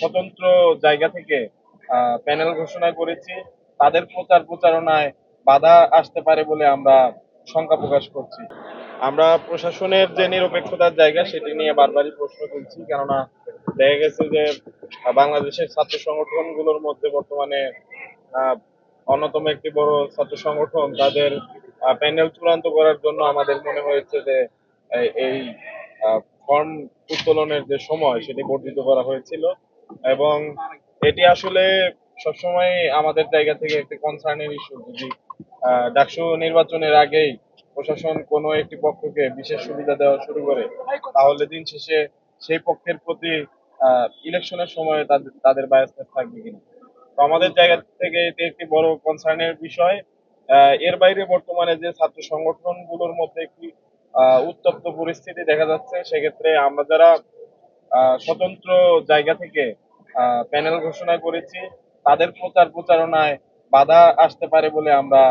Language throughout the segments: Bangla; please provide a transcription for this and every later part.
স্বতন্ত্র জায়গা থেকে প্যানেল ঘোষণা করেছি। তাদের প্রচার প্রচারণায় বাধা আসতে পারে বলে আমরা শঙ্কা প্রকাশ করছি। আমরা প্রশাসনের যে নিরপেক্ষতার জায়গা সেটি নিয়ে বারবারই প্রশ্ন তুলছি, কেননা দেখা গেছে যে বাংলাদেশের ছাত্র সংগঠনগুলোর মধ্যে বর্তমানে আহ, অন্যতম একটি বড় ছাত্র সংগঠন তাদের প্যানেল চূড়ান্ত করার জন্য আমাদের মনে হয়েছে যে এই ফর্ম উত্তোলনের যে সময় সেটি বর্ধিত করা হয়েছিল, এবং এটি আসলে সবসময় আমাদের জায়গা থেকে একটি কনসার্নের ইস্যু। যদি ডাকসু নির্বাচনের আগেই প্রশাসন কোনো একটি পক্ষকে বিশেষ সুবিধা দেওয়া শুরু করে, তাহলে দিন শেষে সেই পক্ষের প্রতি ইলেকশনের সময় তাদের তাদের বায়াসনেস থাকবে কিনা। তো আমাদের জায়গা থেকে এটি একটি বড় কনসার্নের বিষয়। এর বাইরে বর্তমানে যে ছাত্র সংগঠনগুলোর মধ্যে একটি উত্তপ্ত পরিস্থিতি দেখা যাচ্ছে, সেক্ষেত্রে আমরা যারা স্বতন্ত্র জায়গা থেকে প্যানেল ঘোষণা করেছি, তাদের প্রচার প্রচারণায় বাধা আসতে পারে বলে আমরা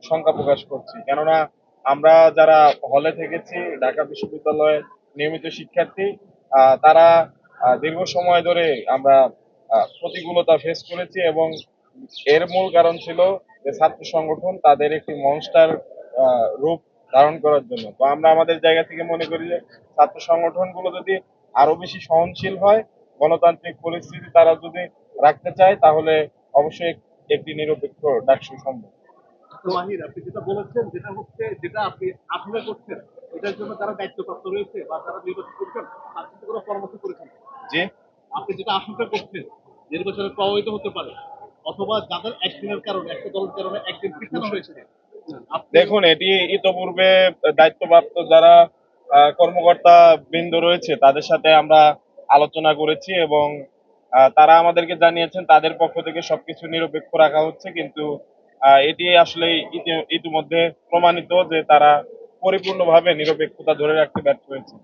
শঙ্কা প্রকাশ করছি। কেননা আমরা যারা হলে থেকেছি, ঢাকা বিশ্ববিদ্যালয়ের নিয়মিত শিক্ষার্থী, তারা দীর্ঘ সময় ধরে আমরা প্রতিকূলতা ফেস করেছি, এবং এর মূল কারণ ছিল যে ছাত্র সংগঠন তাদের একটি মনস্টার রূপ ধারণ করার জন্য। তো আমরা আমাদের জায়গা থেকে মনে করি যে ছাত্র সংগঠনগুলো যদি আরো বেশি সহনশীল হয়, গণতান্ত্রিক পরিস্থিতি তারা যদি রাখতে চায়, তাহলে অবশ্যই একটি নিরপেক্ষ ডাকসু সম্ভব। তো মাহির, আপনি যেটা বলেছেন, যেটা হচ্ছে যেটা আপনি আসলে করছেন, এটার জন্য যারা দায়িত্বপ্রাপ্ত রয়েছে বা যারা নির্বাচন করছেন, তার সাথে কোনো পরামর্শ করেছেন? জি, আপনি যেটা আশঙ্কা করছেন নির্বাচনে প্রভাবিত হতে পারে, অথবা যাদের একদিনের কারণে একটা দলের কারণে একদিন পিছানো হয়েছে, আপনি দেখুন, এটি ইতোপূর্বে দায়িত্বপ্রাপ্ত যারা কর্মকর্তা বৃন্দ রয়েছে তাদের সাথে আমরা আলোচনা করেছি, এবং তারা আমাদেরকে জানিয়েছেন তাদের পক্ষ থেকে সবকিছু নিরপেক্ষ রাখা হচ্ছে, কিন্তু এটি আসলে ইতিমধ্যে প্রমাণিত যে তারা পরিপূর্ণভাবে নিরপেক্ষতা ধরে রাখতে ব্যর্থ হয়েছে।